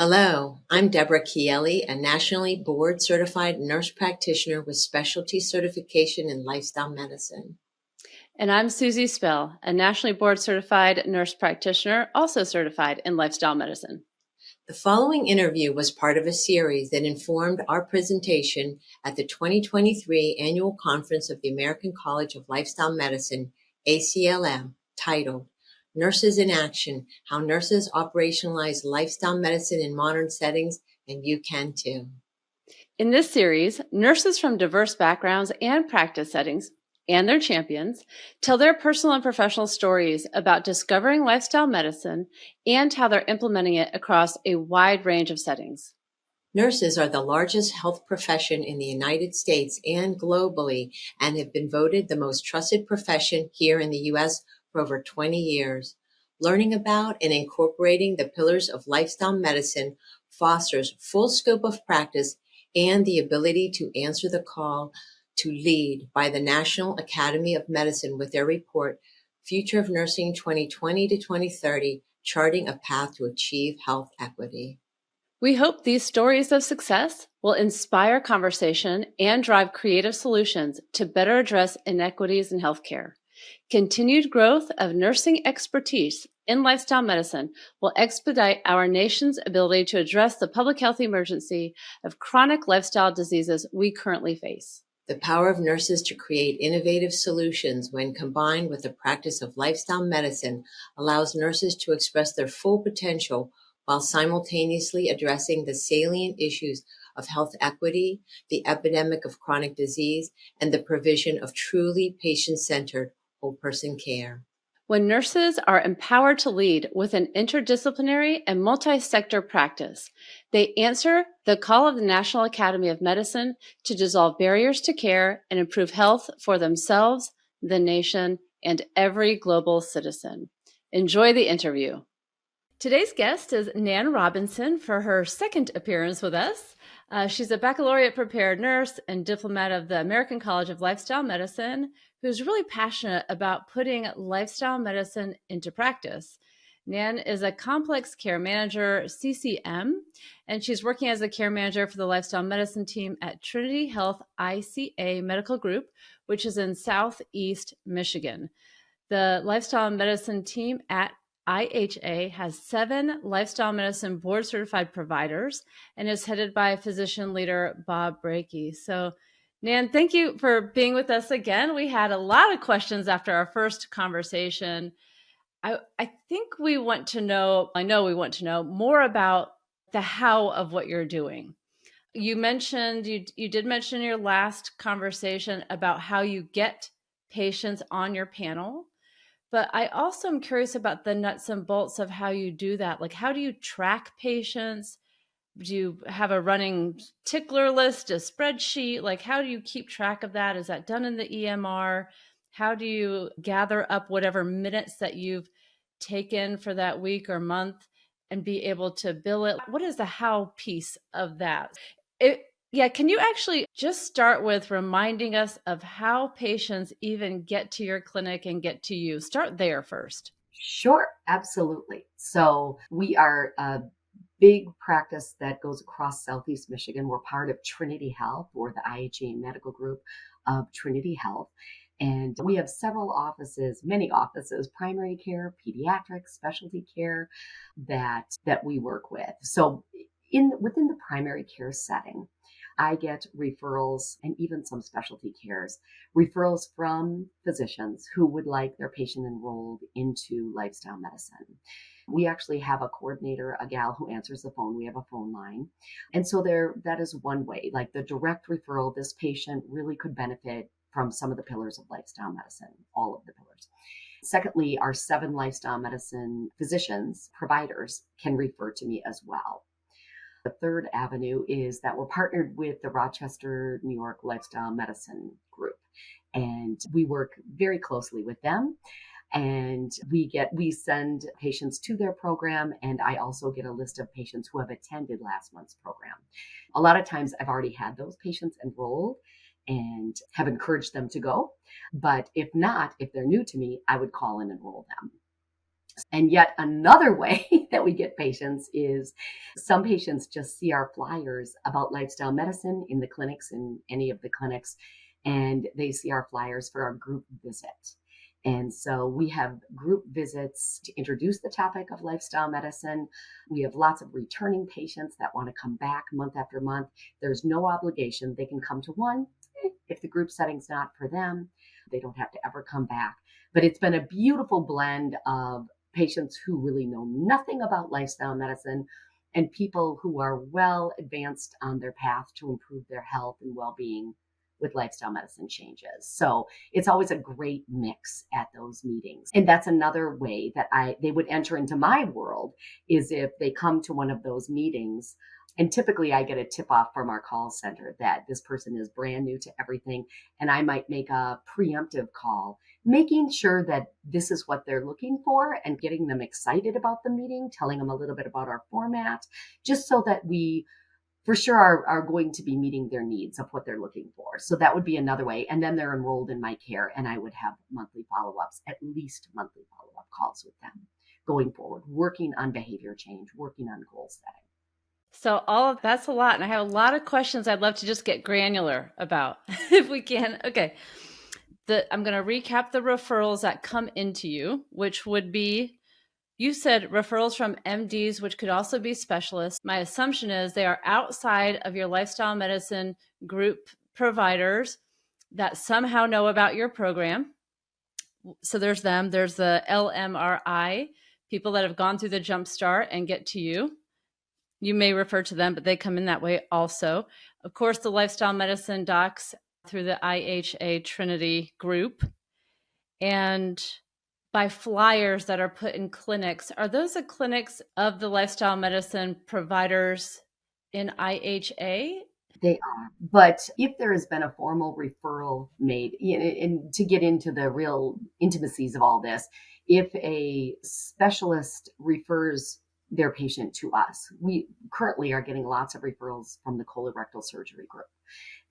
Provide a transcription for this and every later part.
Hello, I'm Deborah Chieli, a nationally board certified nurse practitioner with specialty certification in lifestyle medicine. And I'm Susie Spell, a nationally board certified nurse practitioner, also certified in lifestyle medicine. The following interview was part of a series that informed our presentation at the 2023 Annual Conference of the American College of Lifestyle Medicine, ACLM, titled Nurses in Action, How Nurses Operationalize Lifestyle Medicine in Modern Settings, and You Can Too. In this series, nurses from diverse backgrounds and practice settings and their champions tell their personal and professional stories about discovering lifestyle medicine and how they're implementing it across a wide range of settings. Nurses are the largest health profession in the United States and globally and have been voted the most trusted profession here in the U.S. for over 20 years. Learning about and incorporating the pillars of lifestyle medicine fosters full scope of practice and the ability to answer the call to lead by the National Academy of Medicine with their report, Future of Nursing 2020 to 2030, Charting a Path to Achieve Health Equity. We hope these stories of success will inspire conversation and drive creative solutions to better address inequities in healthcare. Continued growth of nursing expertise in lifestyle medicine will expedite our nation's ability to address the public health emergency of chronic lifestyle diseases we currently face. The power of nurses to create innovative solutions when combined with the practice of lifestyle medicine allows nurses to express their full potential while simultaneously addressing the salient issues of health equity, the epidemic of chronic disease, and the provision of truly patient-centered whole person care. When nurses are empowered to lead with an interdisciplinary and multi-sector practice, they answer the call of the National Academy of Medicine to dissolve barriers to care and improve health for themselves, the nation, and every global citizen. Enjoy the interview. Today's guest is Nan Robinson for her second appearance with us. She's a baccalaureate prepared nurse and diplomat of the American College of Lifestyle Medicine, who's really passionate about putting lifestyle medicine into practice. Nan is a complex care manager, CCM, and she's working as a care manager for the lifestyle medicine team at Trinity Health ICA Medical Group, which is in Southeast Michigan. The lifestyle medicine team at IHA has 7 lifestyle medicine board certified providers and is headed by physician leader Bob Brakey. So, Nan, thank you for being with us again. We had a lot of questions after our first conversation. I think we want to know, I know we want to know more about the how of what you're doing. You mentioned, you did mention in your last conversation about how you get patients on your panel. But I also am curious about the nuts and bolts of how you do that. Like, how do you track patients? Do you have a running tickler list, a spreadsheet? Like, how do you keep track of that? Is that done in the EMR? How do you gather up whatever minutes that you've taken for that week or month and be able to bill it? What is the how piece of that? Yeah, can you actually just start with reminding us of how patients even get to your clinic and get to you? Start there first. Sure, absolutely. So we are a big practice that goes across Southeast Michigan. We're part of Trinity Health, or the IHA Medical Group of Trinity Health. And we have several offices, many offices, primary care, pediatrics, specialty care that we work with. So within the primary care setting, I get referrals and even some specialty cares, referrals from physicians who would like their patient enrolled into lifestyle medicine. We actually have a coordinator, a gal who answers the phone. We have a phone line. And so that is one way, like the direct referral, this patient really could benefit from some of the pillars of lifestyle medicine, all of the pillars. Secondly, our 7 lifestyle medicine physicians, providers, can refer to me as well. The third avenue is that we're partnered with the Rochester, New York Lifestyle Medicine Group, and we work very closely with them. And we send patients to their program, and I also get a list of patients who have attended last month's program. A lot of times I've already had those patients enrolled and have encouraged them to go. But if not, if they're new to me, I would call and enroll them. And yet another way that we get patients is some patients just see our flyers about lifestyle medicine in the clinics, in any of the clinics, and they see our flyers for our group visit. And so we have group visits to introduce the topic of lifestyle medicine. We have lots of returning patients that want to come back month after month. There's no obligation. They can come to one. If the group setting's not for them, they don't have to ever come back. But it's been a beautiful blend of patients who really know nothing about lifestyle medicine and people who are well advanced on their path to improve their health and well-being with lifestyle medicine changes. So it's always a great mix at those meetings. And that's another way that they would enter into my world, is if they come to one of those meetings. And typically I get a tip off from our call center that this person is brand new to everything. And I might make a preemptive call, making sure that this is what they're looking for and getting them excited about the meeting, telling them a little bit about our format, just so that we for sure are going to be meeting their needs of what they're looking for. So that would be another way. And then they're enrolled in my care, and I would have monthly follow-ups, at least monthly follow-up calls with them going forward, working on behavior change, working on goal setting. So all of that's a lot. And I have a lot of questions I'd love to just get granular about if we can. Okay. I'm going to recap the referrals that come into you, which would be, you said referrals from MDs, which could also be specialists. My assumption is they are outside of your lifestyle medicine group providers that somehow know about your program. So there's them. There's the LMRI, people that have gone through the Jumpstart and get to you. You may refer to them, but they come in that way also. Of course, the lifestyle medicine docs through the IHA Trinity group. And by flyers that are put in clinics, are those the clinics of the lifestyle medicine providers in IHA? They are. But if there has been a formal referral made, and to get into the real intimacies of all this, if a specialist refers their patient to us, we currently are getting lots of referrals from the colorectal surgery group.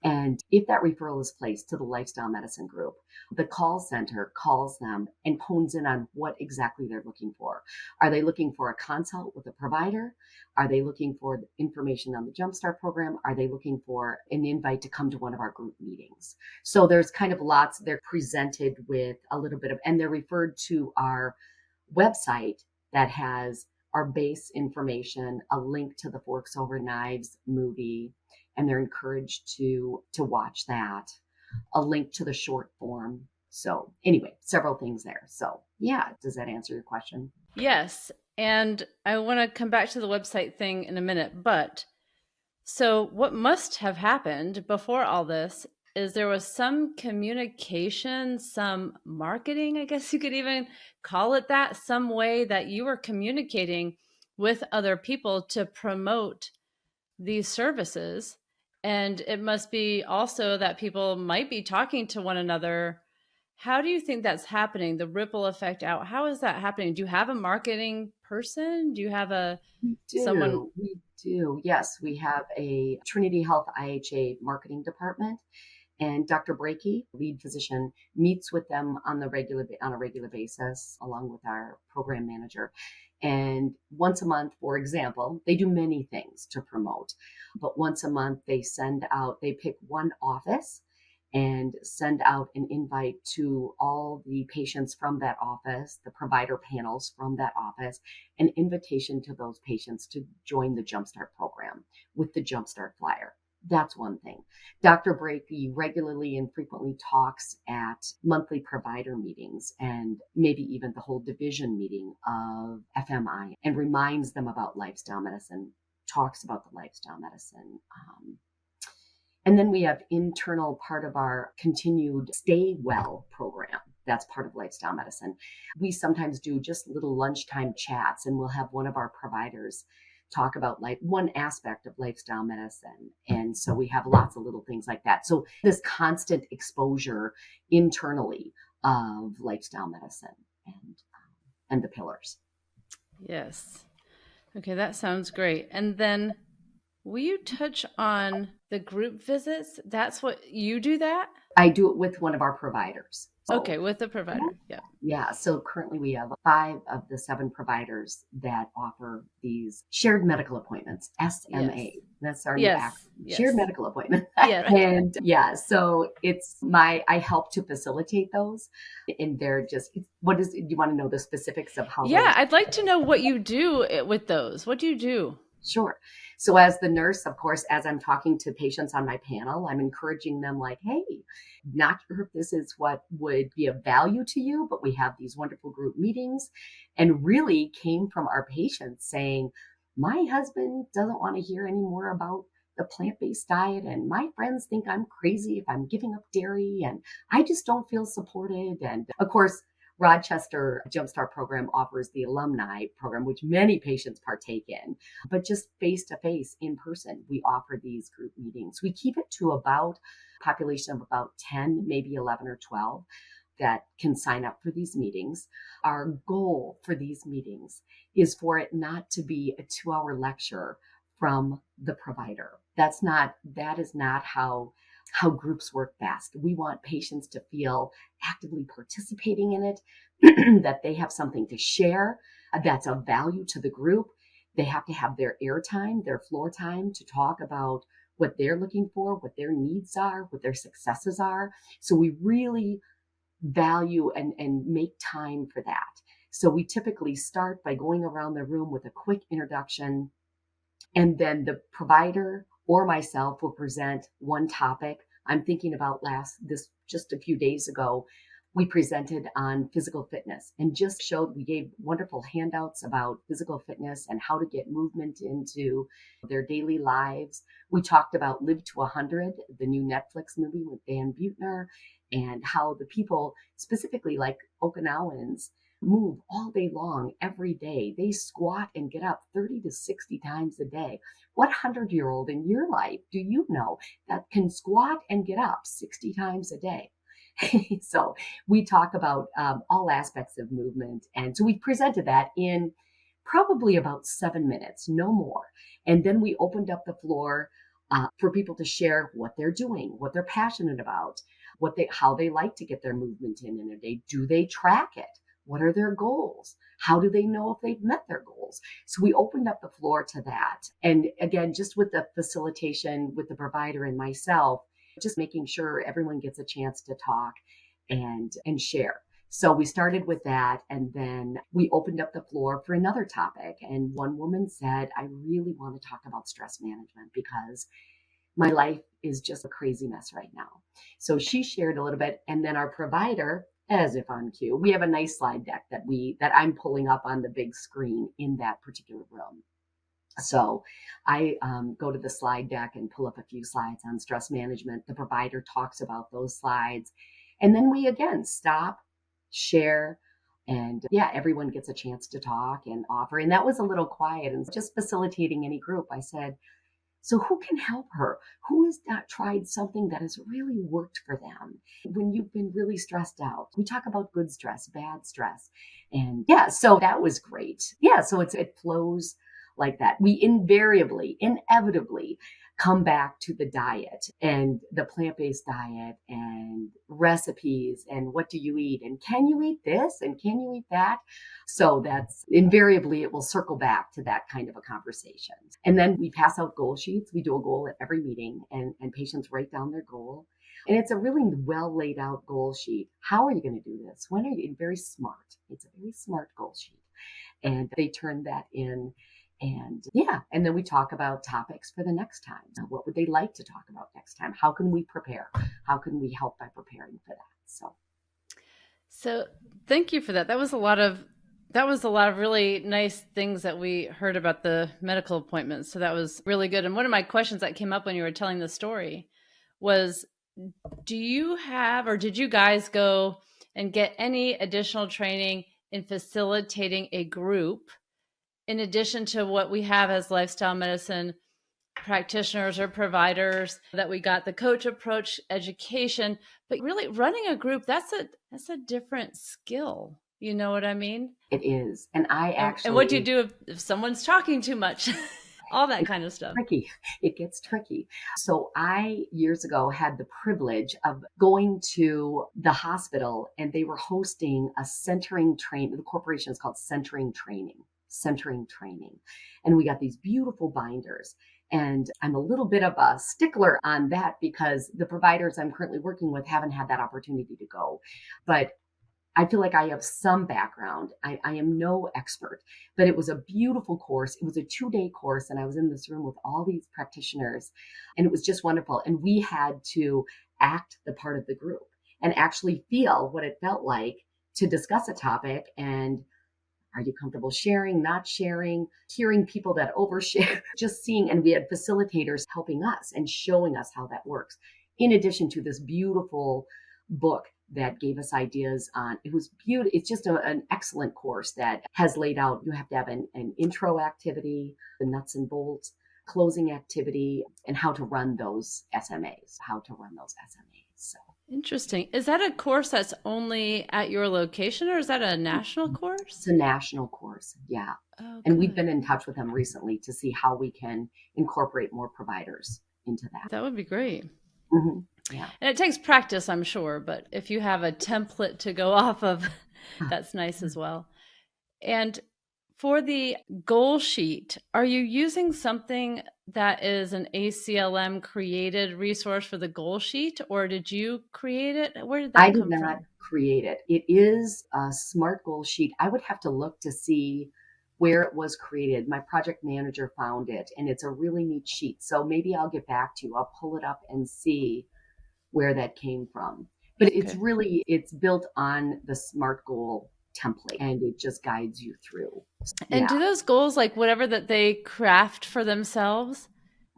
And if that referral is placed to the lifestyle medicine group, the call center calls them and hones in on what exactly they're looking for. Are they looking for a consult with a provider? Are they looking for information on the Jumpstart program? Are they looking for an invite to come to one of our group meetings? So there's kind of lots, they're presented with a little bit of, and they're referred to our website that has our base information, a link to the Forks Over Knives movie, and they're encouraged to watch that, a link to the short form. So anyway, several things there. So yeah, does that answer your question? Yes. And I want to come back to the website thing in a minute, but so what must have happened before all this is there was some communication, some marketing, I guess you could even call it that, some way that you were communicating with other people to promote these services. And it must be also that people might be talking to one another. How do you think that's happening? The ripple effect out. How is that happening? Do you have a marketing person? Do you have someone? We do. Yes, we have a Trinity Health IHA marketing department, and Dr. Brakey, lead physician, meets with them on a regular basis, along with our program manager. And once a month, for example, they do many things to promote, but once a month they pick one office and send out an invite to all the patients from that office, the provider panels from that office, an invitation to those patients to join the Jumpstart program with the Jumpstart flyer. That's one thing. Dr. Brakey regularly and frequently talks at monthly provider meetings and maybe even the whole division meeting of FMI, and reminds them about lifestyle medicine, talks about the lifestyle medicine. And then we have internal part of our continued Stay Well program. That's part of lifestyle medicine. We sometimes do just little lunchtime chats, and we'll have one of our providers talk about one aspect of lifestyle medicine. And so we have lots of little things like that. So this constant exposure internally of lifestyle medicine and the pillars. Yes. Okay, that sounds great. And then will you touch on the group visits? That's what you do that? I do it with one of our providers. Okay, with the provider. Yeah. Yeah, so currently we have 5 of the 7 providers that offer these shared medical appointments, Yes. SMA. That's our new acronym, Yes. shared Yes. medical appointment. Yeah. And yeah, so I help to facilitate those. And they're just, do you want to know the specifics of how Yeah, those? I'd like to know what you do with those. What do you do? Sure. So as the nurse, of course, as I'm talking to patients on my panel, I'm encouraging them like, hey, not sure if this is what would be of value to you, but we have these wonderful group meetings, and really came from our patients saying, my husband doesn't want to hear any more about the plant-based diet, and my friends think I'm crazy if I'm giving up dairy, and I just don't feel supported. And of course, Rochester Jumpstart program offers the alumni program, which many patients partake in, but just face to face in person, we offer these group meetings. We keep it to about a population of about 10, maybe 11 or 12 that can sign up for these meetings. Our goal for these meetings is for it not to be a 2-hour lecture from the provider. That is not how groups work best. We want patients to feel actively participating in it, that they have something to share that's of value to the group. They have to have their airtime, their floor time to talk about what they're looking for, what their needs are, what their successes are. So we really value and make time for that. So we typically start by going around the room with a quick introduction, and then the provider or myself will present one topic. I'm thinking about this just a few days ago. We presented on physical fitness and just we gave wonderful handouts about physical fitness and how to get movement into their daily lives. We talked about Live to 100, the new Netflix movie with Dan Buettner, and how the people, specifically like Okinawans, move all day long, every day. They squat and get up 30 to 60 times a day. What 100-year-old in your life do you know that can squat and get up 60 times a day? So we talk about all aspects of movement. And so we presented that in probably about 7 minutes, no more. And then we opened up the floor for people to share what they're doing, what they're passionate about, how they like to get their movement in a day. Do they track it? What are their goals? How do they know if they've met their goals? So we opened up the floor to that. And again, just with the facilitation with the provider and myself, just making sure everyone gets a chance to talk and share. So we started with that, and then we opened up the floor for another topic. And one woman said, I really want to talk about stress management because my life is just a crazy mess right now. So she shared a little bit, and then our provider, as if on cue, we have a nice slide deck that I'm pulling up on the big screen in that particular room. So I go to the slide deck and pull up a few slides on stress management. The provider talks about those slides. And then we again stop, share, and yeah, everyone gets a chance to talk and offer. And that was a little quiet and just facilitating any group. I said, so who can help her? Who has not tried something that has really worked for them when you've been really stressed out? We talk about good stress, bad stress. And yeah, so that was great. Yeah, so it flows like that. We inevitably come back to the diet and the plant-based diet and recipes and what do you eat and can you eat this and can you eat that? So that's invariably, it will circle back to that kind of a conversation. And then we pass out goal sheets. We do a goal at every meeting and patients write down their goal. And it's a really well laid out goal sheet. How are you going to do this? When are you? Very smart. It's a very smart goal sheet. And they turn that in. And yeah, and then we talk about topics for the next time. What would they like to talk about next time? How can we prepare? How can we help by preparing for that? So thank you for that. That was a lot of really nice things that we heard about the medical appointments. So that was really good. And one of my questions that came up when you were telling the story was, do you have, or did you guys go and get any additional training in facilitating a group in addition to what we have as lifestyle medicine practitioners or providers that we got, the coach approach education, but really running a group, that's a different skill. You know what I mean? It is. And And what do you do if someone's talking too much? all that kind of stuff. Tricky. It gets tricky. So I years ago had the privilege of going to the hospital, and they were hosting a centering training. The corporation is called Centering Training. And we got these beautiful binders. And I'm a little bit of a stickler on that because the providers I'm currently working with haven't had that opportunity to go. But I feel like I have some background. I am no expert, but it was a beautiful course. It was a 2-day course, and I was in this room with all these practitioners, and it was just wonderful. And we had to act the part of the group and actually feel what it felt like to discuss a topic. And are you comfortable sharing, not sharing, hearing people that overshare, just seeing, and we had facilitators helping us and showing us how that works. In addition to this beautiful book that gave us ideas on, it was beautiful. It's just an excellent course that has laid out, you have to have an intro activity, the nuts and bolts, closing activity, and how to run those SMAs. So Interesting. Is that a course that's only at your location, or is that a national course? it's a national course. Yeah. Oh, And we've good. been in touch with them recently to see how we can incorporate more providers into that. That would be great. Mm-hmm. Yeah. And it takes practice, I'm sure, but if you have a template to go off of, that's nice as well. And for the goal sheet, are you using something that is an ACLM created resource for the goal sheet, or did you create it? Where did I that did come not from? create it. It is a SMART goal sheet. I would have to look to see where it was created. My project manager found it, and it's a really neat sheet. So maybe I'll get back to you. I'll pull it up and see where that came from. But it's Okay. really, it's built on the SMART goal template, and it just guides you through. And Yeah. do those goals, like whatever that they craft for themselves,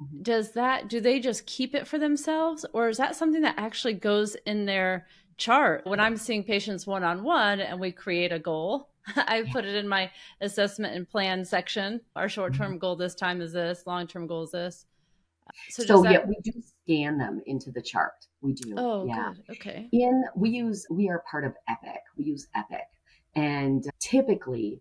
Mhm. do they just keep it for themselves, or is that something that actually goes in their chart? When I'm seeing patients one-on-one and we create a goal, I Yeah. put it in my assessment and plan section. Our Mhm. short-term goal this time is this, long-term goal is this. So does So yeah, that, we do scan them into the chart. We do. oh, Yeah. good. Okay. We are part of Epic. We use Epic. And typically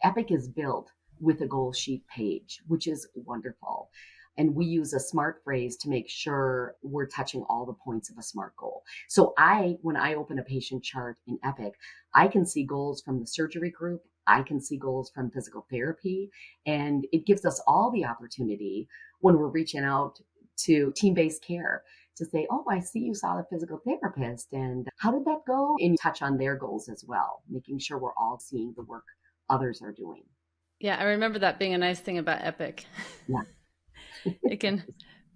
Epic is built with a goal sheet page, which is wonderful. And we use a SMART phrase to make sure we're touching all the points of a SMART goal. So when I open a patient chart in Epic, I can see goals from the surgery group. I can see goals from physical therapy. And it gives us all the opportunity when we're reaching out to team-based care to say, oh, I see you saw the physical therapist, and how did that go? And touch on their goals as well, making sure we're all seeing the work others are doing. Yeah, I remember that being a nice thing about Epic. Yeah. It can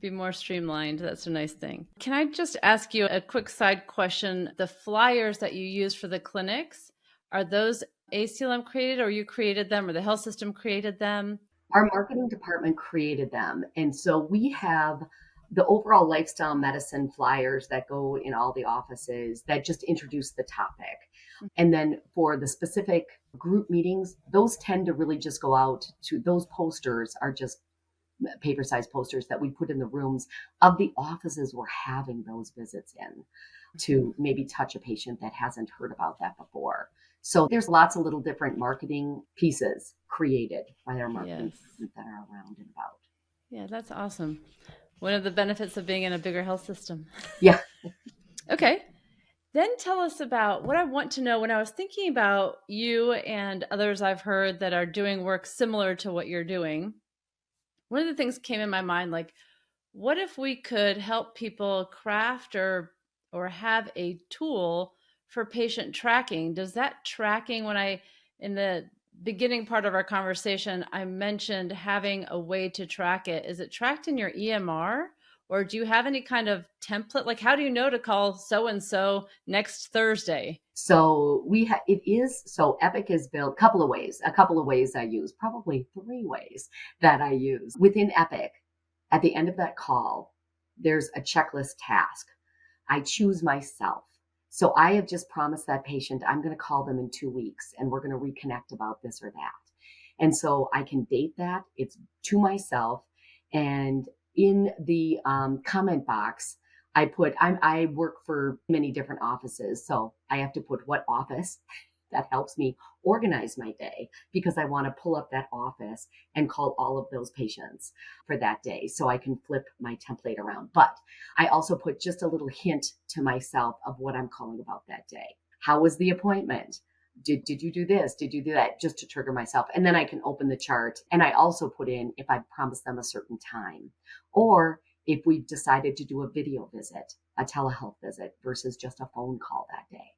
be more streamlined. That's a nice thing. Can I just ask you a quick side question? The flyers that you use for the clinics, are those ACLM created, or you created them, or the health system created them? Our marketing department created them. And so we have the overall lifestyle medicine flyers that go in all the offices that just introduce the topic. And then for the specific group meetings, those tend to really just go out to, those posters are just paper sized posters that we put in the rooms of the offices we're having those visits in to maybe touch a patient that hasn't heard about that before. So there's lots of little different marketing pieces created by our marketing Yes. department that are around and about. Yeah, that's awesome. One of the benefits of being in a bigger health system. Yeah. Okay. Then tell us about what I want to know. When I was thinking about you and others I've heard that are doing work similar to what you're doing, one of the things came in my mind, like, what if we could help people craft or have a tool for patient tracking? Does that tracking, when I in the beginning part of our conversation, I mentioned having a way to track it. Is it tracked in your EMR, or do you have any kind of template? Like, how do you know to call so and so next Thursday? So so Epic is built a couple of ways I use, probably 3 ways that I use within Epic. At the end of that call, there's a checklist task. I choose myself. So I have just promised that patient I'm going to call them in 2 weeks and we're going to reconnect about this or that. And so I can date that. It's to myself. And in the comment box, I work for many different offices. So I have to put what office That helps me organize my day because I want to pull up that office and call all of those patients for that day so I can flip my template around. But I also put just a little hint to myself of what I'm calling about that day. How was the appointment? Did you do this? Did you do that? Just to trigger myself. And then I can open the chart. And I also put in if I promised them a certain time, or if we've decided to do a video visit, a telehealth visit versus just a phone call that day.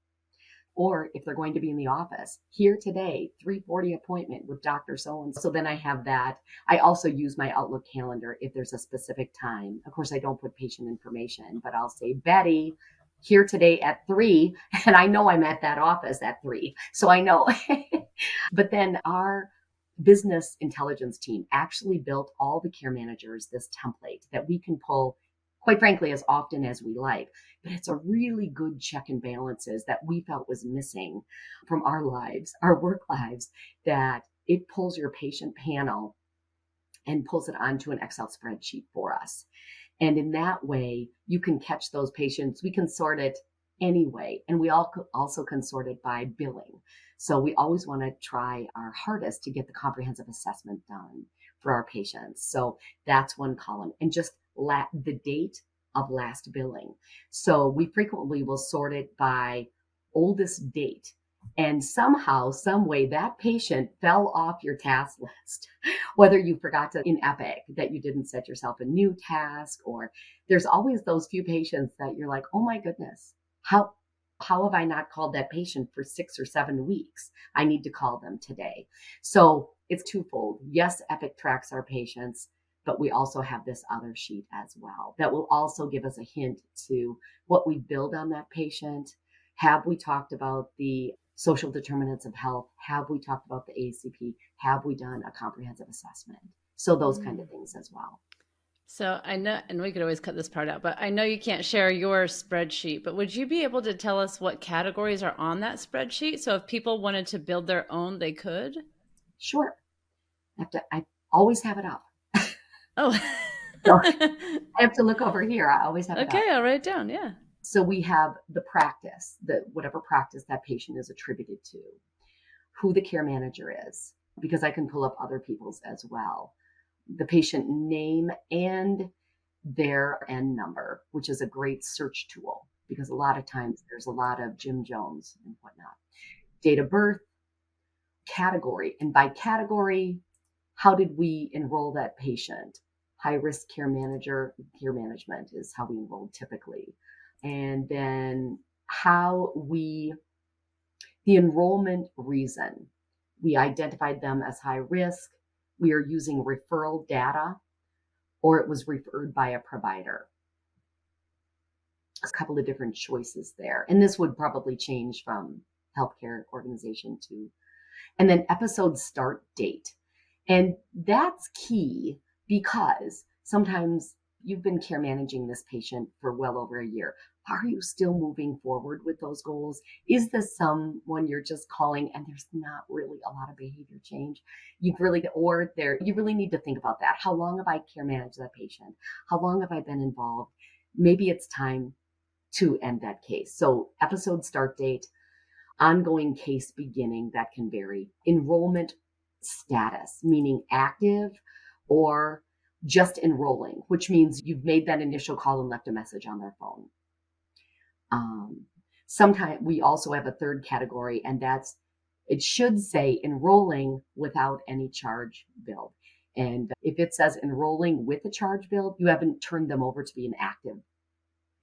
Or if they're going to be in the office, here today, 3:40 appointment with Dr. So-and-so. So then I have that. I also use my Outlook calendar if there's a specific time. Of course, I don't put patient information, but I'll say, Betty, here today at 3. And I know I'm at that office at 3. So I know. But then our business intelligence team actually built all the care managers this template that we can pull, quite frankly, as often as we like. But it's a really good check and balances that we felt was missing from our lives, our work lives, that it pulls your patient panel and pulls it onto an Excel spreadsheet for us. And in that way, you can catch those patients. We can sort it anyway. And we also can sort it by billing. So we always want to try our hardest to get the comprehensive assessment done for our patients. So that's one column. And just the date of last billing. So we frequently will sort it by oldest date. And somehow, some way, that patient fell off your task list, whether you forgot to, in Epic, that you didn't set yourself a new task, or there's always those few patients that you're like, oh my goodness, how have I not called that patient for 6 or 7 weeks? I need to call them today. So it's twofold. Yes, Epic tracks our patients, but we also have this other sheet as well that will also give us a hint to what we build on that patient. Have we talked about the social determinants of health? Have we talked about the ACP? Have we done a comprehensive assessment? So those kind of things as well. So I know, and we could always cut this part out, but I know you can't share your spreadsheet, but would you be able to tell us what categories are on that spreadsheet? So if people wanted to build their own, they could? Sure. I always have it up. Oh. So I have to look over here. I always have it up. Okay, I'll write it down. Yeah. So we have the practice, whatever practice that patient is attributed to, who the care manager is, because I can pull up other people's as well, the patient name and their N number, which is a great search tool because a lot of times there's a lot of Jim Jones and whatnot. Date of birth, category, and by category, how did we enroll that patient? High risk care management is how we enroll typically. And then the enrollment reason, we identified them as high risk. We are using referral data, or it was referred by a provider. A couple of different choices there. And this would probably change from healthcare organization to, and then episode start date. And that's key because sometimes you've been care managing this patient for well over a year. Are you still moving forward with those goals? Is this someone you're just calling and there's not really a lot of behavior change? You really need to think about that. How long have I care managed that patient? How long have I been involved? Maybe it's time to end that case. So episode start date, ongoing case beginning, that can vary. Enrollment status, meaning active or just enrolling, which means you've made that initial call and left a message on their phone. Sometimes we also have a third category, and it should say enrolling without any charge billed. And if it says enrolling with a charge billed, you haven't turned them over to be an active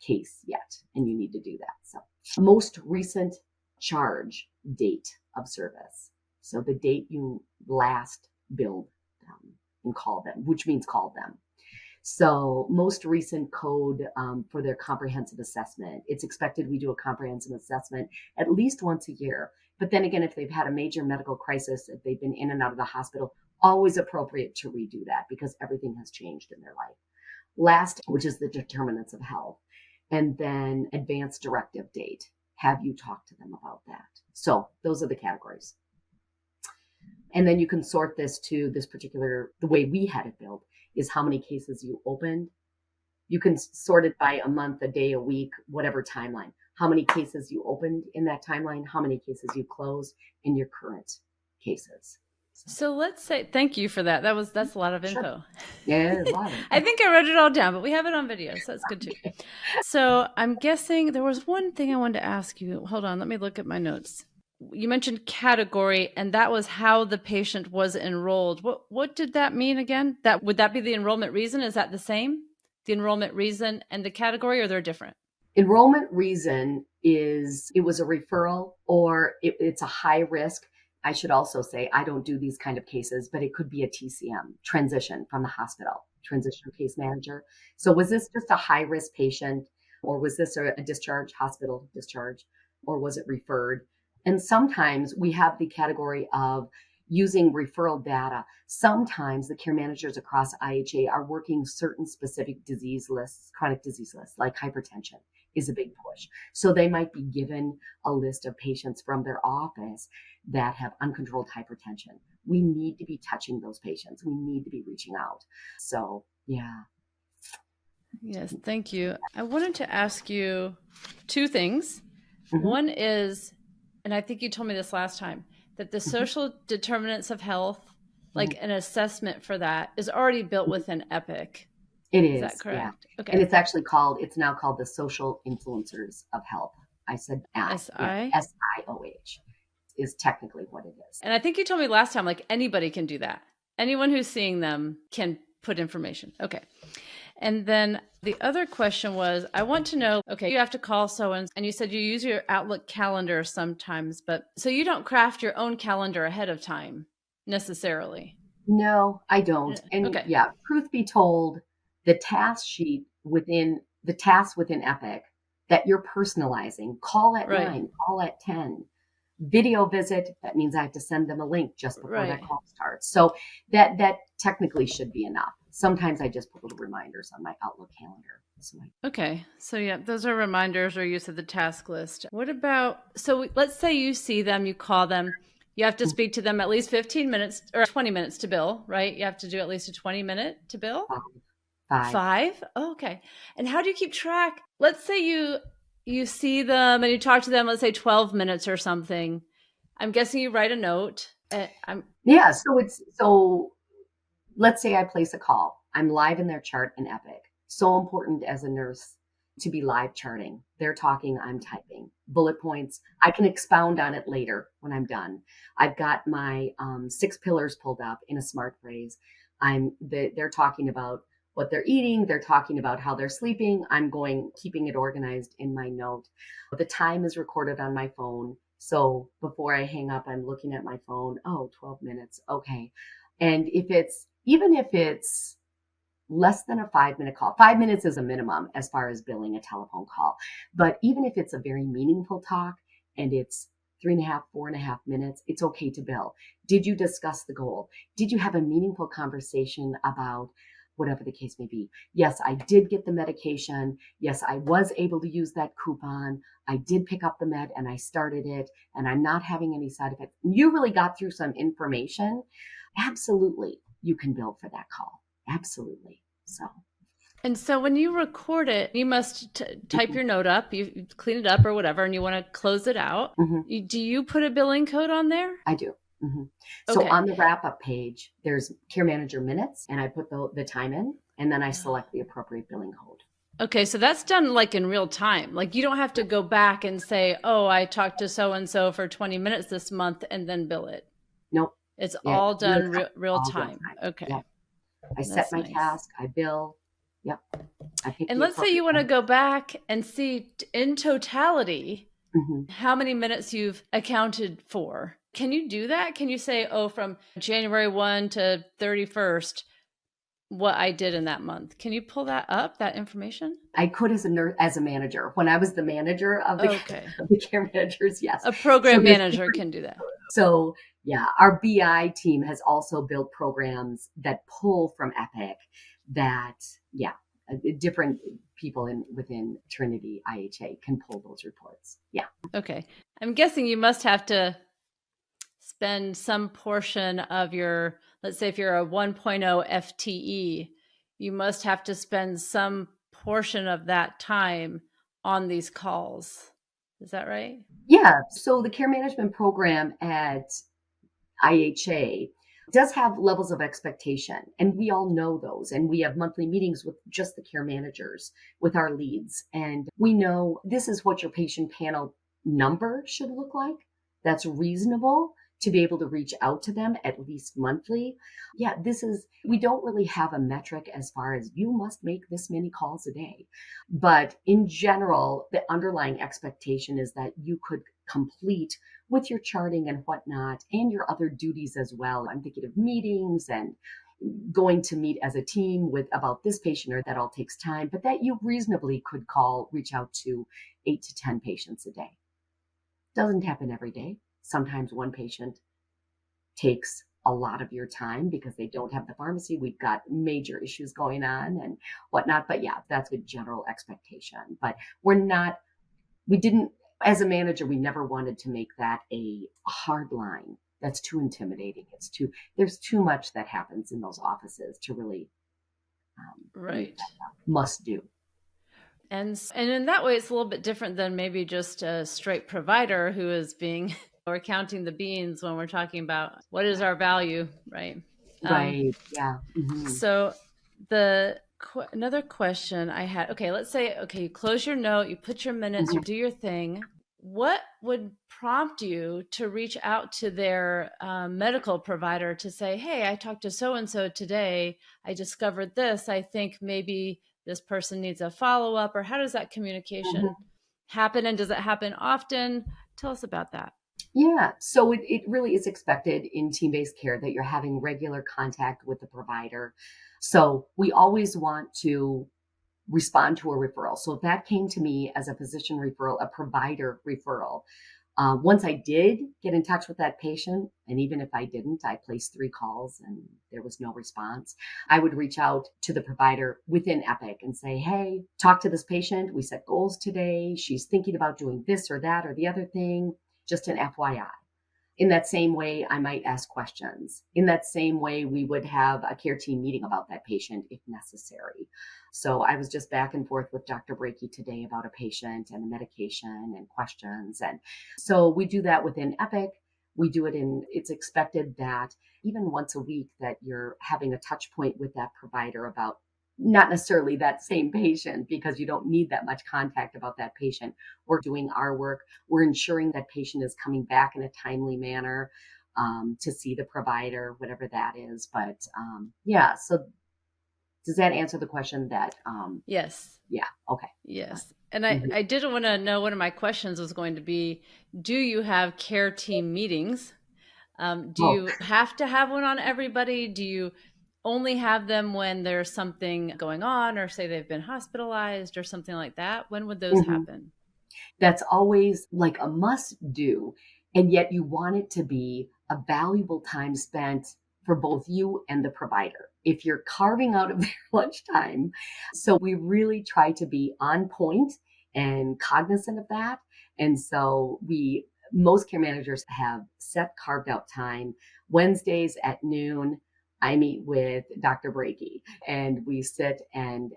case yet, and you need to do that. So most recent charge date of service. So the date you last billed them and called them, which means called them. So most recent code for their comprehensive assessment. It's expected we do a comprehensive assessment at least once a year. But then again, if they've had a major medical crisis, if they've been in and out of the hospital, always appropriate to redo that because everything has changed in their life. Last, which is the determinants of health. And then advanced directive date. Have you talked to them about that? So those are the categories. And then you can sort this to this particular, the way we had it built is how many cases you opened. You can sort it by a month, a day, a week, whatever timeline. how many cases you opened in that timeline, how many cases you closed in your current cases. So let's say, thank you for that. That's a lot of info. Sure. Yeah, a lot of it. I think I wrote it all down, but we have it on video, so that's good too. Okay. So I'm guessing there was one thing I wanted to ask you. Hold on, let me look at my notes. You mentioned category, and that was how the patient was enrolled. What did that mean again? Would that be the enrollment reason? Is that the same? The enrollment reason and the category, or they're different? Enrollment reason is it was a referral or it's a high risk. I should also say I don't do these kind of cases, but it could be a TCM, transition from the hospital, transitional case manager. So was this just a high risk patient, or was this a discharge, hospital discharge, or was it referred? And sometimes we have the category of using referral data. Sometimes the care managers across IHA are working certain specific disease lists, chronic disease lists, like hypertension is a big push. So they might be given a list of patients from their office that have uncontrolled hypertension. We need to be touching those patients. We need to be reaching out. So, yeah. Yes, thank you. I wanted to ask you two things. Mm-hmm. One is, and I think you told me this last time, that the social determinants of health, like an assessment for that, is already built within EPIC. It Is that is, correct? yeah. Okay. And it's now called the social influencers of health. I said SI? SIOH is technically what it is. And I think you told me last time, like anybody can do that. Anyone who's seeing them can put information. Okay. And then the other question was, I want to know, okay, you have to call someone, and you said you use your Outlook calendar sometimes, but so you don't craft your own calendar ahead of time necessarily. No, I don't. And Okay. yeah, truth be told, the task sheet within the tasks within Epic that you're personalizing, call at Right. 9, call at 10, video visit, that means I have to send them a link just before that Right. call starts. So that technically should be enough. Sometimes I just put little reminders on my Outlook calendar. Okay. So yeah, those are reminders or use of the task list. What about, so let's say you see them, you call them, you have to speak to them at least 15 minutes or 20 minutes to bill, right? You have to do at least a 20-minute to bill? 5. 5? Oh, okay. And how do you keep track? Let's say you see them and you talk to them, let's say 12 minutes or something. I'm guessing you write a note. Yeah, so let's say I place a call. I'm live in their chart in Epic. So important as a nurse to be live charting. They're talking, I'm typing. Bullet points. I can expound on it later when I'm done. I've got my 6 pillars pulled up in a smart phrase. They're talking about what they're eating. They're talking about how they're sleeping. I'm keeping it organized in my note. The time is recorded on my phone. So before I hang up, I'm looking at my phone. Oh, 12 minutes. Okay. And even if it's less than a 5-minute call, 5 minutes is a minimum as far as billing a telephone call. But even if it's a very meaningful talk and it's 3.5, 4.5 minutes, it's okay to bill. Did you discuss the goal? Did you have a meaningful conversation about whatever the case may be? Yes, I did get the medication. Yes, I was able to use that coupon. I did pick up the med and I started it and I'm not having any side effects. You really got through some information. Absolutely, you can bill for that call. Absolutely. And so when you record it, you must type your note up, you clean it up or whatever, and you want to close it out. Mm-hmm. Do you put a billing code on there? I do. Mm-hmm. So on the wrap-up page, there's care manager minutes, and I put the time in, and then I select the appropriate billing code. Okay, so that's done like in real time. Like you don't have to go back and say, oh, I talked to so-and-so for 20 minutes this month and then bill it. Nope. It's all done real time. Okay. Yep. I set my task, I bill. Yep. And let's say you want to go back and see in totality how many minutes you've accounted for. Can you do that? Can you say, oh, from January 1 to 31st, what I did in that month? Can you pull that up, that information? I could as a nurse, as a manager. When I was the manager of the care managers, yes. A program manager can do that. So yeah, our BI team has also built programs that pull from Epic that, different people within Trinity IHA can pull those reports. Yeah. Okay. I'm guessing you must have to spend some portion of your, let's say if you're a 1.0 FTE, you must have to spend some portion of that time on these calls. Is that right? Yeah. So the care management program at IHA does have levels of expectation, and we all know those. And we have monthly meetings with just the care managers with our leads. And we know this is what your patient panel number should look like. That's reasonable to be able to reach out to them at least monthly. Yeah, we don't really have a metric as far as you must make this many calls a day. But in general, the underlying expectation is that you could complete with your charting and whatnot and your other duties as well. I'm thinking of meetings and going to meet as a team with about this patient, or that all takes time, but that you reasonably could reach out to 8 to 10 patients a day. Doesn't happen every day. Sometimes one patient takes a lot of your time because they don't have the pharmacy. We've got major issues going on and whatnot. But yeah, that's a general expectation. But we didn't, as a manager, we never wanted to make that a hard line. That's too intimidating. There's too much that happens in those offices to really make Right. that a must do. And in that way, it's a little bit different than maybe just a straight provider who is being or counting the beans when we're talking about what is our value, right? Right. Yeah. Mm-hmm. So another question I had, okay, let's say, okay, you close your note, you put your minutes, you Mm-hmm. do your thing. What would prompt you to reach out to their medical provider to say, hey, I talked to so-and-so today. I discovered this. I think maybe this person needs a follow-up, or how does that communication Mm-hmm. happen? And does it happen often? Tell us about that. Yeah. So it really is expected in team-based care that you're having regular contact with the provider. So we always want to respond to a referral. So if that came to me as a physician referral, a provider referral, once I did get in touch with that patient, and even if I didn't, I placed 3 calls and there was no response, I would reach out to the provider within Epic and say, hey, talk to this patient. We set goals today. She's thinking about doing this or that or the other thing. Just an FYI. In that same way, I might ask questions. In that same way, we would have a care team meeting about that patient if necessary. So I was just back and forth with Dr. Brakey today about a patient and a medication and questions. And so we do that within Epic. It's expected that even once a week that you're having a touch point with that provider about not necessarily that same patient, because you don't need that much contact about that patient. We're doing our work. We're ensuring that patient is coming back in a timely manner to see the provider, whatever that is. But yeah, so does that answer the question that, Yes. yeah, okay. Yes. And Mhm. I did want to know, one of my questions was going to be, do you have care team meetings? Do Oh, you have to have one on everybody? Do you only have them when there's something going on, or say they've been hospitalized or something like that? When would those mhm. happen? That's always like a must do. And yet you want it to be a valuable time spent for both you and the provider. If you're carving out of their lunchtime. So we really try to be on point and cognizant of that. And so most care managers have set carved out time. Wednesdays at noon, I meet with Dr. Brakey and we sit and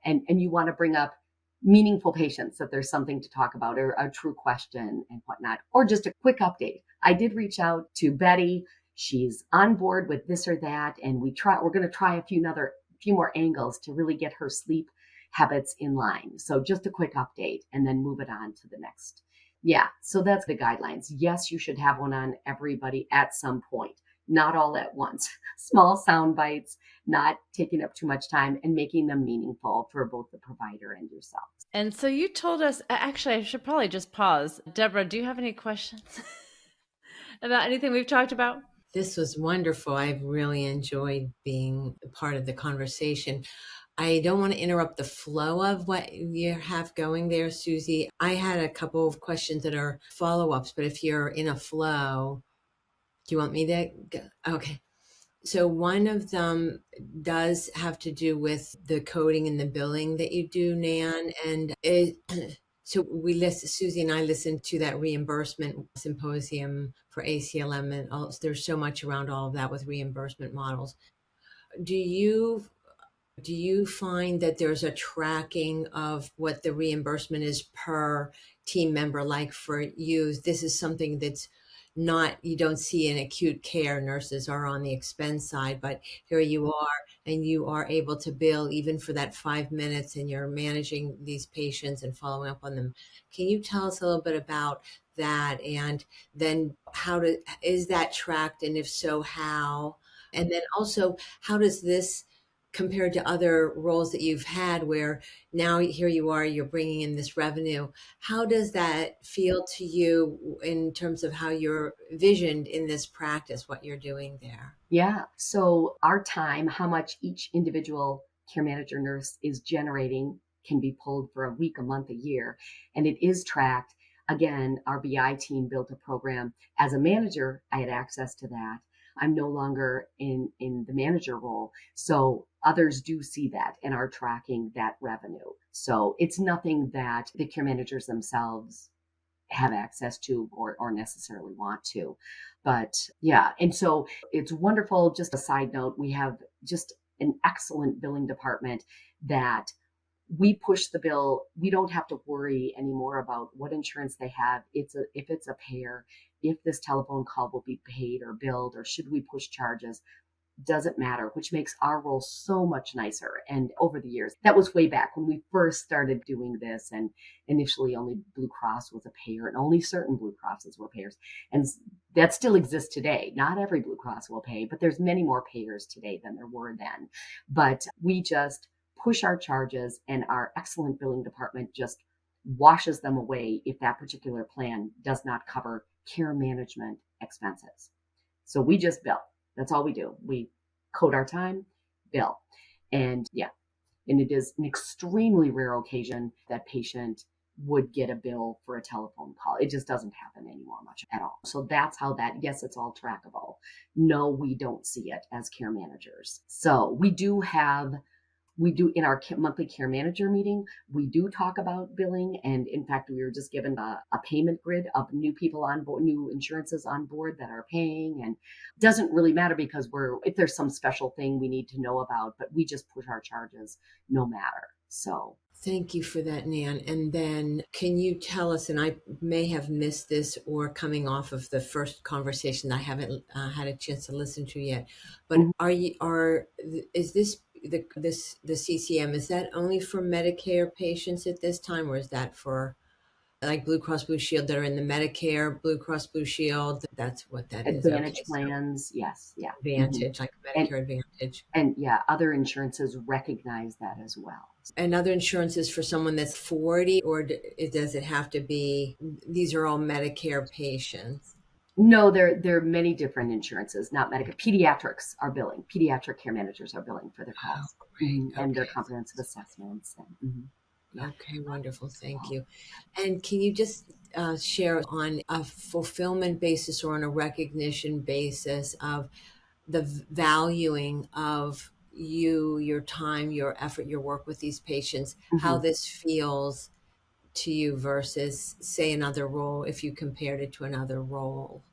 and you want to bring up meaningful patients, that there's something to talk about or a true question and whatnot, or just a quick update. I did reach out to Betty. She's on board with this or that. And we're going to try a few more angles to really get her sleep habits in line. So just a quick update and then move it on to the next. Yeah. So that's the guidelines. Yes, you should have one on everybody at some point, not all at once. Small sound bites, not taking up too much time and making them meaningful for both the provider and yourself. And so you told us, actually, I should probably just pause. Deborah, do you have any questions about anything we've talked about? This was wonderful. I've really enjoyed being a part of the conversation. I don't want to interrupt the flow of what you have going there, Susie. I had a couple of questions that are follow-ups, but if you're in a flow, do you want me to go? Okay. So one of them does have to do with the coding and the billing that you do, Nan. And so Susie and I listened to that reimbursement symposium for ACLM, and there's so much around all of that with reimbursement models. Do you Do you find that there's a tracking of what the reimbursement is per team member? Like for you, this is something that's not, you don't see in acute care. Nurses are on the expense side, but here you are, and you are able to bill even for that 5 minutes, and you're managing these patients and following up on them. Can you tell us a little bit about that? And then is that tracked? And if so, how? And then also, how does this compared to other roles that you've had where now here you are, you're bringing in this revenue? How does that feel to you in terms of how you're visioned in this practice, what you're doing there? Yeah. So our time, how much each individual care manager nurse is generating can be pulled for a week, a month, a year, and it is tracked. Again, our BI team built a program. As a manager, I had access to that. I'm no longer in the manager role. So others do see that and are tracking that revenue. So it's nothing that the care managers themselves have access to or necessarily want to. But yeah, and so it's wonderful. Just a side note, we have just an excellent billing department that we push the bill. We don't have to worry anymore about what insurance they have. If it's a payer, if this telephone call will be paid or billed, or should we push charges, doesn't matter, which makes our role so much nicer. And over the years, that was way back when we first started doing this. And initially, only Blue Cross was a payer, and only certain Blue Crosses were payers. And that still exists today. Not every Blue Cross will pay, but there's many more payers today than there were then. But we just push our charges, and our excellent billing department just washes them away if that particular plan does not cover care management expenses. So we just bill. That's all we do. We code our time, bill. And yeah, and it is an extremely rare occasion that patient would get a bill for a telephone call. It just doesn't happen anymore much at all. So that's how that, yes, it's all trackable. No, we don't see it as care managers. So we do in our monthly care manager meeting, we do talk about billing. And in fact, we were just given a payment grid of new people on board, new insurances on board that are paying. And it doesn't really matter because if there's some special thing we need to know about, but we just push our charges no matter. So Thank you for that, Nan. And then can you tell us, and I may have missed this or coming off of the first conversation I haven't had a chance to listen to yet, but mhm. is the CCM, is that only for Medicare patients at this time, or is that for like Blue Cross Blue Shield that are in the Medicare Blue Cross Blue Shield? That's what that is. Okay, Advantage so plans, yes, yeah. Mhm. Advantage, like And Medicare Advantage. and yeah, other insurances recognize that as well. And other insurances for someone that's 40, or does it have to be, these are all Medicare patients? No, there are many different insurances, not Medicare. Pediatrics are billing. Pediatric care managers are billing for their Oh, calls, great. and their Okay. comprehensive assessments. And yeah, Okay, wonderful. Thank so you. And can you just share on a fulfillment basis or on a recognition basis of the valuing of you, your time, your effort, your work with these patients, how mhm. this feels to you versus, say, another role, if you compared it to another role?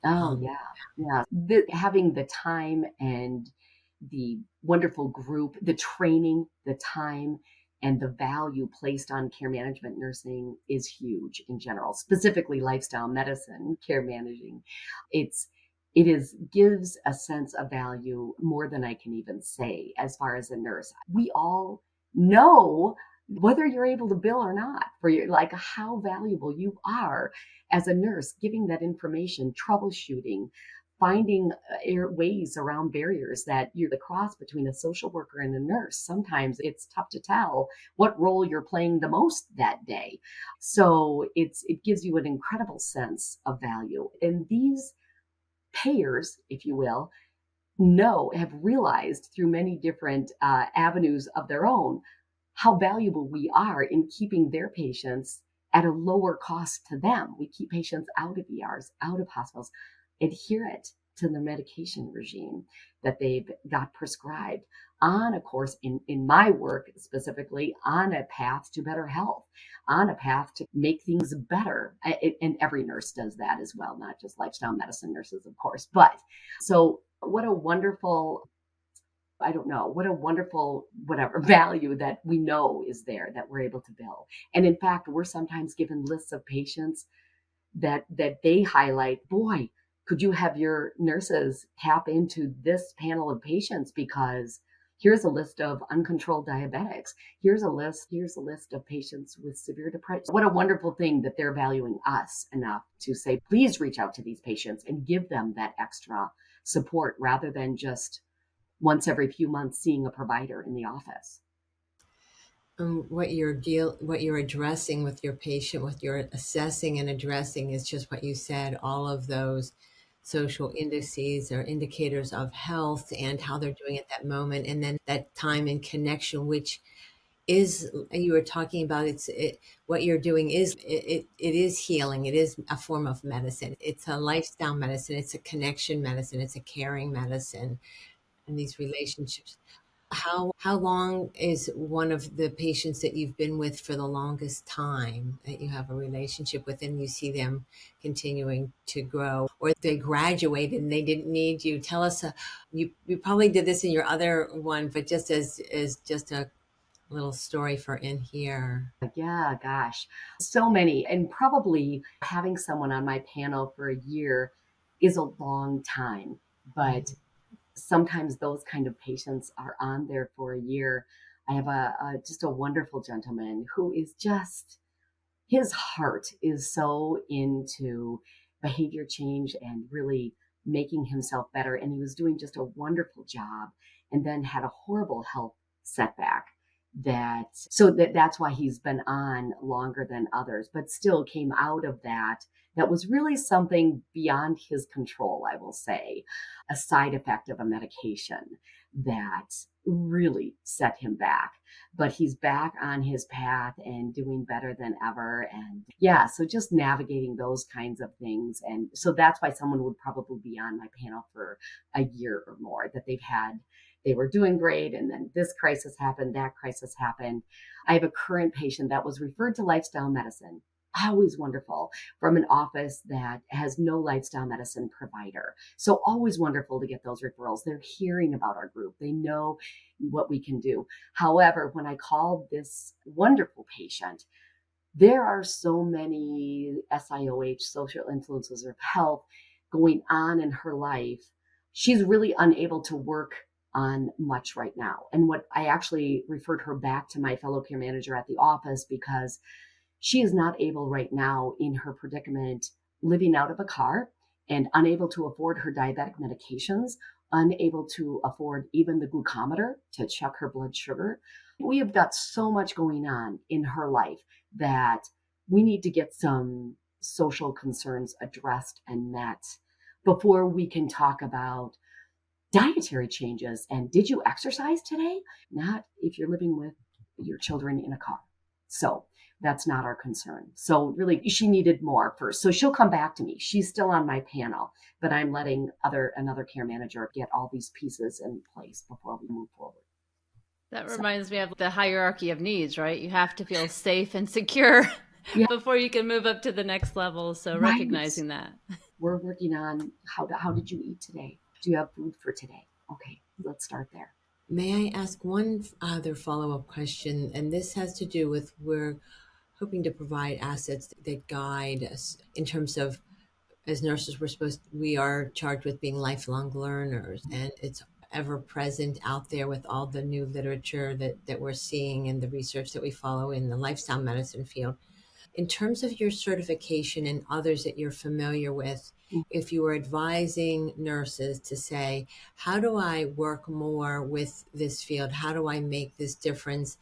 Oh Um, yeah, yeah. Having the time and the wonderful group, the training, the time, and the value placed on care management nursing is huge in general, specifically lifestyle medicine, care managing. It's it is gives a sense of value more than I can even say as far as a nurse. We all know whether you're able to bill or not for your like how valuable you are as a nurse, giving that information, troubleshooting, finding ways around barriers that you're the cross between a social worker and a nurse. Sometimes it's tough to tell what role you're playing the most that day. So it gives you an incredible sense of value. And these payers, if you will, have realized through many different avenues of their own how valuable we are in keeping their patients at a lower cost to them. We keep patients out of ERs, out of hospitals, adherent to the medication regime that they've got prescribed on a course in my work specifically on a path to better health, on a path to make things better. And every nurse does that as well, not just lifestyle medicine nurses, of course. But so what a wonderful I don't know, what a wonderful, whatever value that we know is there that we're able to bill. And in fact, we're sometimes given lists of patients that they highlight. Boy, could you have your nurses tap into this panel of patients, because here's a list of uncontrolled diabetics. Here's a list of patients with severe depression. What a wonderful thing that they're valuing us enough to say, please reach out to these patients and give them that extra support rather than just once every few months seeing a provider in the office. What you're addressing with your patient, what you're assessing and addressing is just what you said, all of those social indices or indicators of health and how they're doing at that moment. And then that time and connection, which is, you were talking about, what you're doing it is healing. It is a form of medicine. It's a lifestyle medicine. It's a connection medicine. It's a caring medicine. And these relationships. How long is one of the patients that you've been with for the longest time that you have a relationship with, and you see them continuing to grow, or they graduated and they didn't need you? Tell us, you probably did this in your other one, but just as just a little story for in here. Yeah, gosh, so many. And probably having someone on my panel for a year is a long time, but sometimes those kind of patients are on there for a year. I have just a wonderful gentleman who is just, his heart is so into behavior change and really making himself better. And he was doing just a wonderful job and then had a horrible health setback, that's why he's been on longer than others, but still came out of that was really something beyond his control, I will say, a side effect of a medication that really set him back. But he's back on his path and doing better than ever. And yeah, so just navigating those kinds of things. And so that's why someone would probably be on my panel for a year or more, that they were doing great, and then this crisis happened, that crisis happened. I have a current patient that was referred to lifestyle medicine, always wonderful, from an office that has no lifestyle medicine provider. So always wonderful to get those referrals. They're hearing about our group. They know what we can do. However, when I called this wonderful patient, there are so many SIOH, social influences of health, going on in her life. She's really unable to work on much right now. And what I actually referred her back to my fellow care manager at the office, because she is not able right now in her predicament, living out of a car and unable to afford her diabetic medications, unable to afford even the glucometer to check her blood sugar. We have got so much going on in her life that we need to get some social concerns addressed and met before we can talk about dietary changes and did you exercise today? Not if you're living with your children in a car. So that's not our concern. So really, she needed more first. So she'll come back to me. She's still on my panel, but I'm letting another care manager get all these pieces in place before we move forward. That reminds me of the hierarchy of needs, right? You have to feel safe and secure Yeah, before you can move up to the next level. So right. recognizing that. We're working on how did you eat today? Do you have food for today? Okay, let's start there. May I ask one other follow-up question? And this has to do with, we're hoping to provide assets that guide us in terms of, as nurses, we are charged with being lifelong learners, and it's ever present out there with all the new literature that we're seeing and the research that we follow in the lifestyle medicine field. In terms of your certification and others that you're familiar with, if you were advising nurses to say, how do I work more with this field? How do I make this difference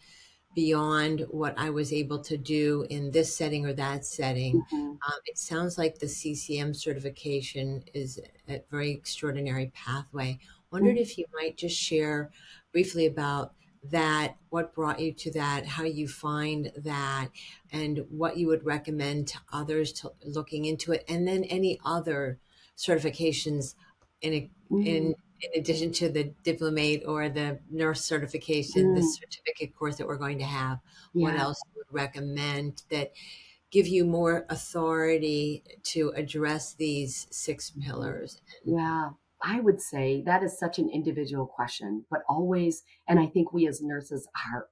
beyond what I was able to do in this setting or that setting? Mm-hmm. It sounds like the CCM certification is a very extraordinary pathway. Wondered Mm-hmm. if you might just share briefly about that, what brought you to that, how you find that, and what you would recommend to others to looking into it, and then any other certifications in a, in addition to the diplomate or the nurse certification, the Mm-hmm. certificate course that we're going to have. What Yeah. else you would recommend that give you more authority to address these six pillars? Yeah. I would say that is such an individual question, but always, and I think we as nurses are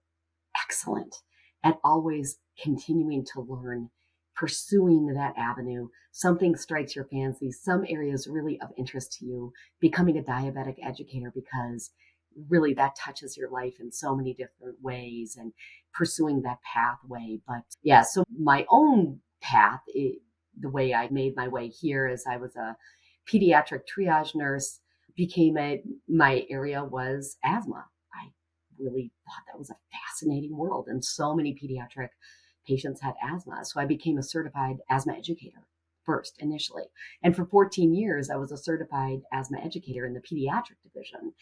excellent at always continuing to learn, pursuing that avenue. Something strikes your fancy, some areas really of interest to you, becoming a diabetic educator because really that touches your life in so many different ways and pursuing that pathway. But yeah, so my own path, the way I made my way here is I was a pediatric triage nurse, my area was asthma. I really thought that was a fascinating world, and so many pediatric patients had asthma. So I became a certified asthma educator first initially. And for 14 years, I was a certified asthma educator in the pediatric division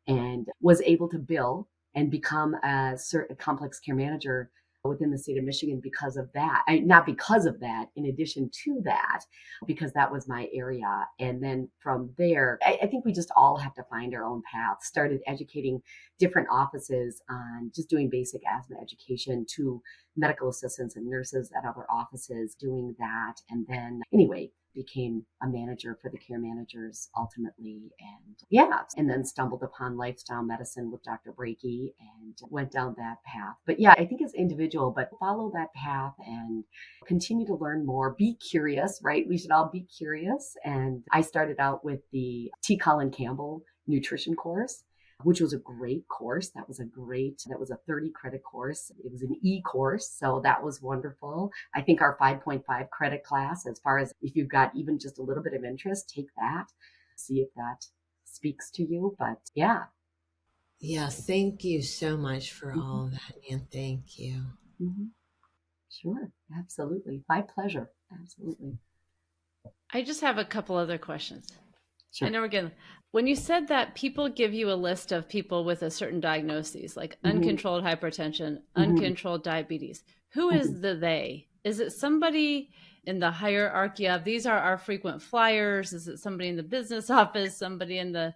and was able to bill and become a complex care manager within the state of Michigan because of that. Not because of that, in addition to that, because that was my area. And then from there, I think we just all have to find our own path. Started educating different offices on just doing basic asthma education to medical assistants and nurses at other offices doing that. And then anyway, became a manager for the care managers ultimately. And yeah, and then stumbled upon lifestyle medicine with Dr. Brakey and went down that path. But yeah, I think it's individual, but follow that path and continue to learn more. Be curious, right? We should all be curious. And I started out with the T. Colin Campbell nutrition course, which was a great course. That was a 30 credit course. It was an e-course. So that was wonderful. I think our 5.5 credit class, as far as if you've got even just a little bit of interest, take that, see if that speaks to you. But yeah. Yeah, thank you so much for Mhm. all of that, Nan. Thank you. Mhm. Sure. Absolutely. My pleasure. Absolutely. I just have a couple other questions. I Sure. know we're getting, when you said that people give you a list of people with a certain diagnosis, like Hmm. uncontrolled hypertension, Hmm. uncontrolled diabetes, who Hmm. is the they? Is it somebody in the hierarchy of these are our frequent flyers? Is it somebody in the business office, somebody in the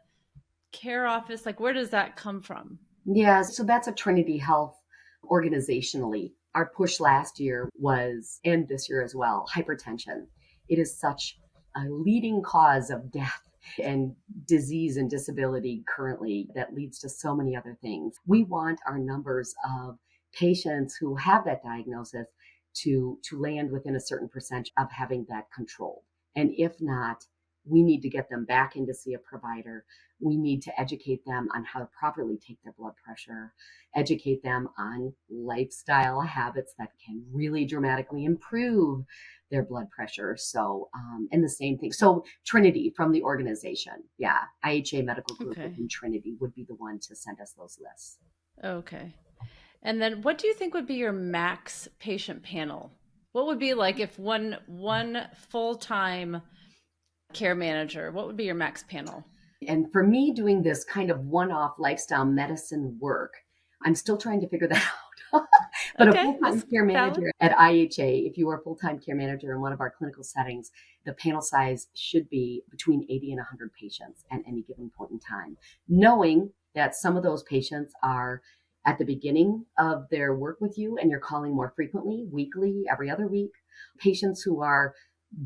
care office? Like, where does that come from? Yeah, so that's a Trinity Health organizationally. Our push last year was, and this year as well, hypertension. It is such a leading cause of death and disease and disability currently that leads to so many other things. We want our numbers of patients who have that diagnosis to land within a certain percentage of having that controlled. And if not, we need to get them back in to see a provider. We need to educate them on how to properly take their blood pressure, educate them on lifestyle habits that can really dramatically improve their blood pressure. So, and the same thing. So, Trinity from the organization, yeah, IHA Medical Group Okay. within Trinity would be the one to send us those lists. Okay. And then what do you think would be your max patient panel? What would be like if one full-time care manager, what would be your max panel? And for me, doing this kind of one off lifestyle medicine work, I'm still trying to figure that out. But a Okay, full time that's care valid. manager at IHA, if you are a full time care manager in one of our clinical settings, the panel size should be between 80 and 100 patients at any given point in time, knowing that some of those patients are at the beginning of their work with you and you're calling more frequently, weekly, every other week. Patients who are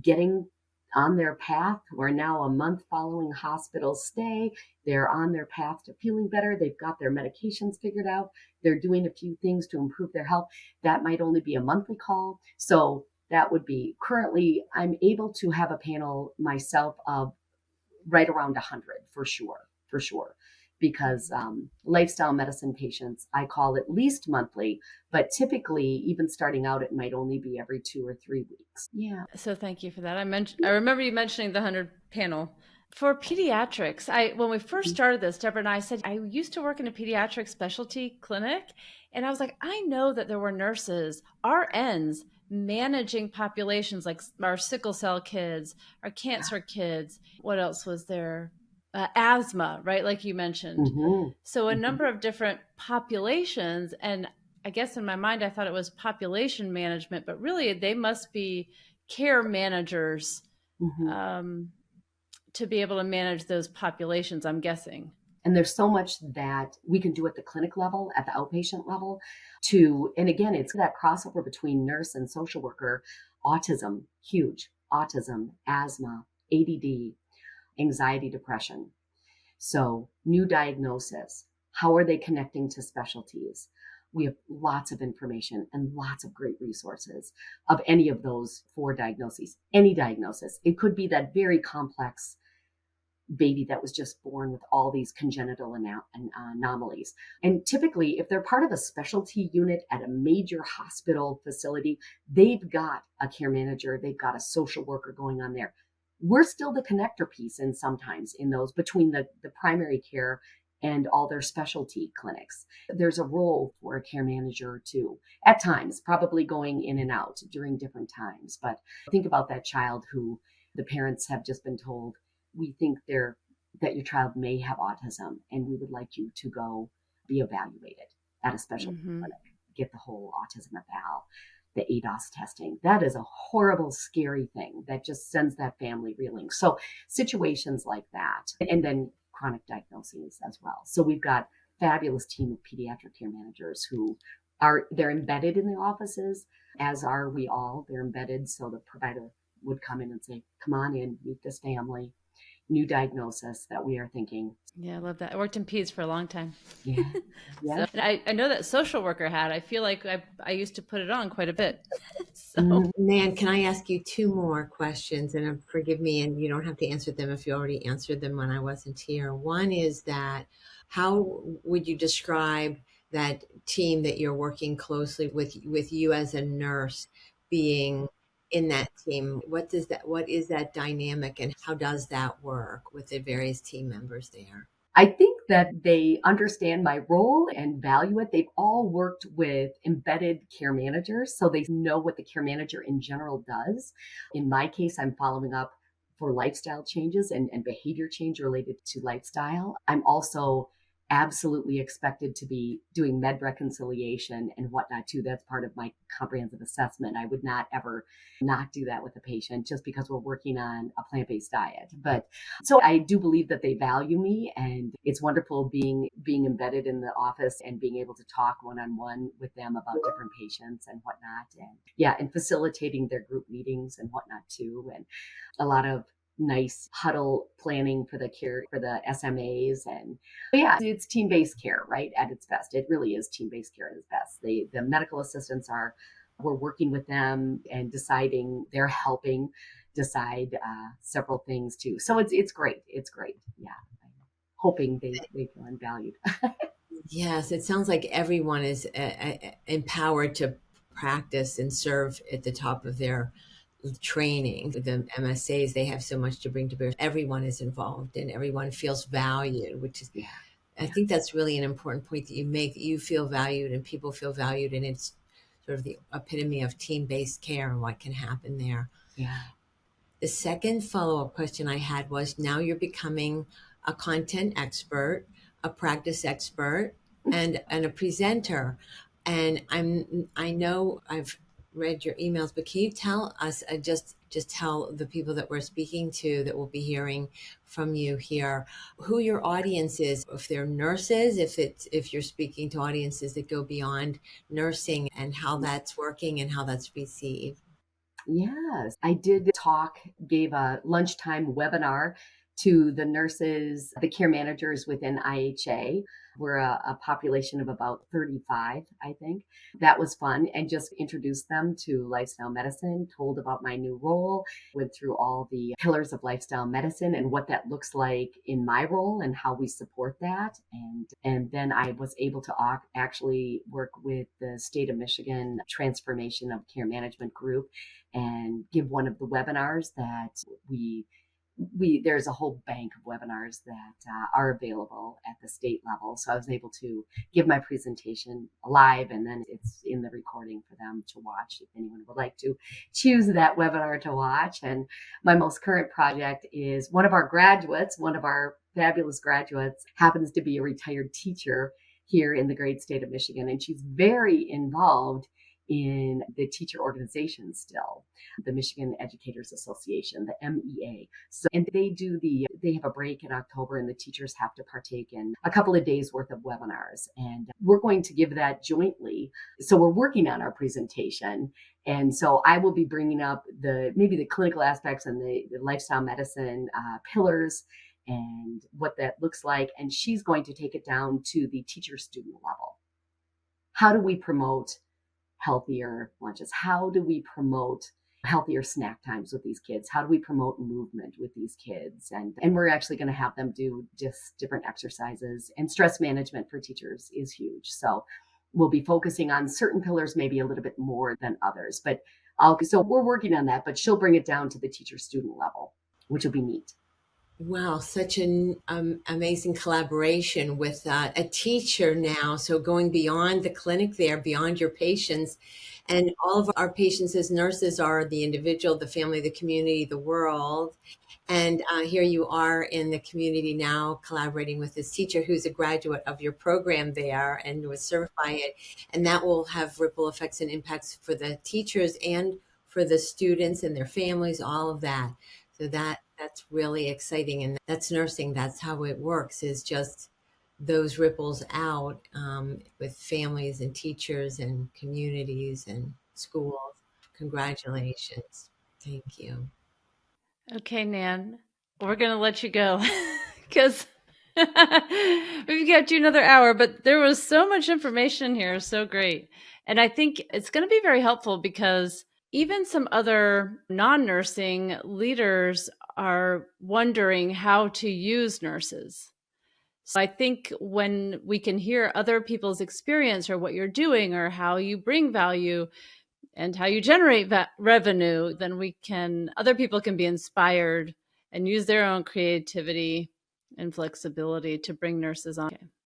getting on their path. We're now a month following hospital stay. They're on their path to feeling better. They've got their medications figured out. They're doing a few things to improve their health. That might only be a monthly call. So that would be currently, I'm able to have a panel myself of right around 100 for sure. Because lifestyle medicine patients, I call at least monthly, but typically, even starting out, it might only be every 2 or 3 weeks. Yeah. So thank you for that. I remember you mentioning the 100 panel. For pediatrics, I when we first started this, Deborah and I said I used to work in a pediatric specialty clinic, and I was like, I know that there were nurses, RNs managing populations like our sickle cell kids, our cancer kids. What else was there? Asthma, right? Like you mentioned. Mm-hmm. So a Mm-hmm. number of different populations, and I guess in my mind I thought it was population management, but really they must be care managers Mm-hmm. um, to be able to manage those populations, I'm guessing. And there's so much that we can do at the clinic level, at the outpatient level, and again, it's that crossover between nurse and social worker. Autism, huge. Autism, asthma, ADD, anxiety, depression. So new diagnosis, how are they connecting to specialties? We have lots of information and lots of great resources of any of those 4 diagnoses, any diagnosis. It could be that very complex baby that was just born with all these congenital anomalies. And typically, if they're part of a specialty unit at a major hospital facility, they've got a care manager, they've got a social worker going on there. We're still the connector piece, and sometimes in those between the primary care and all their specialty clinics. There's a role for a care manager too, at times, probably going in and out during different times. But think about that child who the parents have just been told, we think that your child may have autism, and we would like you to go be evaluated at a specialty clinic, get the whole autism eval, the ADOS testing. That is a horrible, scary thing that just sends that family reeling. So situations like that, and then chronic diagnoses as well. So we've got fabulous team of pediatric care managers who they're embedded in the offices, as are we all. They're embedded, so the provider would come in and say, come on in, meet this family, new diagnosis that we are thinking. Yeah, I love that. I worked in peds for a long time. Yeah. Yeah. So, and I know that social worker hat. I feel like I used to put it on quite a bit. So Nan, can I ask you 2 more questions? And forgive me, and you don't have to answer them if you already answered them when I wasn't here. One is that how would you describe that team that you're working closely with you as a nurse being in that team? What is that dynamic, and how does that work with the various team members there? I think that they understand my role and value it. They've all worked with embedded care managers, so they know what the care manager in general does. In my case, I'm following up for lifestyle changes and behavior change related to lifestyle. I'm also absolutely expected to be doing med reconciliation and whatnot too. That's part of my comprehensive assessment. I would not ever not do that with a patient just because we're working on a plant-based diet. But so I do believe that they value me, and it's wonderful being embedded in the office and being able to talk one-on-one with them about different patients and whatnot. And yeah, and facilitating their group meetings and whatnot too. And a lot of nice huddle planning for the care for the SMAs. And yeah, it's team-based care, right? At its best. It really is team-based care at its best. The medical assistants we're working with them and deciding, they're helping decide several things too. So it's great. It's great. Yeah. I'm hoping they feel valued. Yes, it sounds like everyone is empowered to practice and serve at the top of their training. The MSAs, they have so much to bring to bear. Everyone is involved and everyone feels valued, which is, Yeah. I think that's really an important point that you make, that you feel valued and people feel valued. And it's sort of the epitome of team-based care and what can happen there. Yeah. The second follow-up question I had was, now you're becoming a content expert, a practice expert, and a presenter. And I know I've read your emails, but can you tell us, just tell the people that we're speaking to, that will be hearing from you here, who your audience is, if they're nurses, if you're speaking to audiences that go beyond nursing, and how that's working and how that's received. Yes, I did gave a lunchtime webinar to the nurses, the care managers within IHA. We're a population of about 35, I think. That was fun, and just introduced them to lifestyle medicine, told about my new role, went through all the pillars of lifestyle medicine and what that looks like in my role and how we support that. And then I was able to actually work with the state of Michigan Transformation of Care Management Group and give one of the webinars that we there's a whole bank of webinars that are available at the state level. So I was able to give my presentation live, and then it's in the recording for them to watch if anyone would like to choose that webinar to watch. And my most current project is one of our fabulous graduates happens to be a retired teacher here in the great state of Michigan, and she's very involved in the teacher organization still, the Michigan Educators Association, the MEA. So, and they have a break in October, and the teachers have to partake in a couple of days worth of webinars. And we're going to give that jointly. So we're working on our presentation. And so I will be bringing up maybe the clinical aspects and the lifestyle medicine pillars, and what that looks like. And she's going to take it down to the teacher student level. How do we promote healthier lunches? How do we promote healthier snack times with these kids? How do we promote movement with these kids? And we're actually going to have them do just different exercises, and stress management for teachers is huge. So we'll be focusing on certain pillars, maybe a little bit more than others, but so we're working on that, but she'll bring it down to the teacher student level, which will be neat. Wow, such an amazing collaboration with a teacher now. So going beyond the clinic there, beyond your patients, and all of our patients as nurses are the individual, the family, the community, the world. And here you are in the community now collaborating with this teacher who's a graduate of your program there and was certified. And that will have ripple effects and impacts for the teachers and for the students and their families, all of that. So that's really exciting. And that's nursing. That's how it works, is just those ripples out with families and teachers and communities and schools. Congratulations. Thank you. Okay, Nan, we're going to let you go because we've got you another hour, but there was so much information here. So great. And I think it's going to be very helpful because even some other non-nursing leaders are wondering how to use nurses. So I think when we can hear other people's experience or what you're doing or how you bring value and how you generate revenue, then other people can be inspired and use their own creativity and flexibility to bring nurses on. Okay.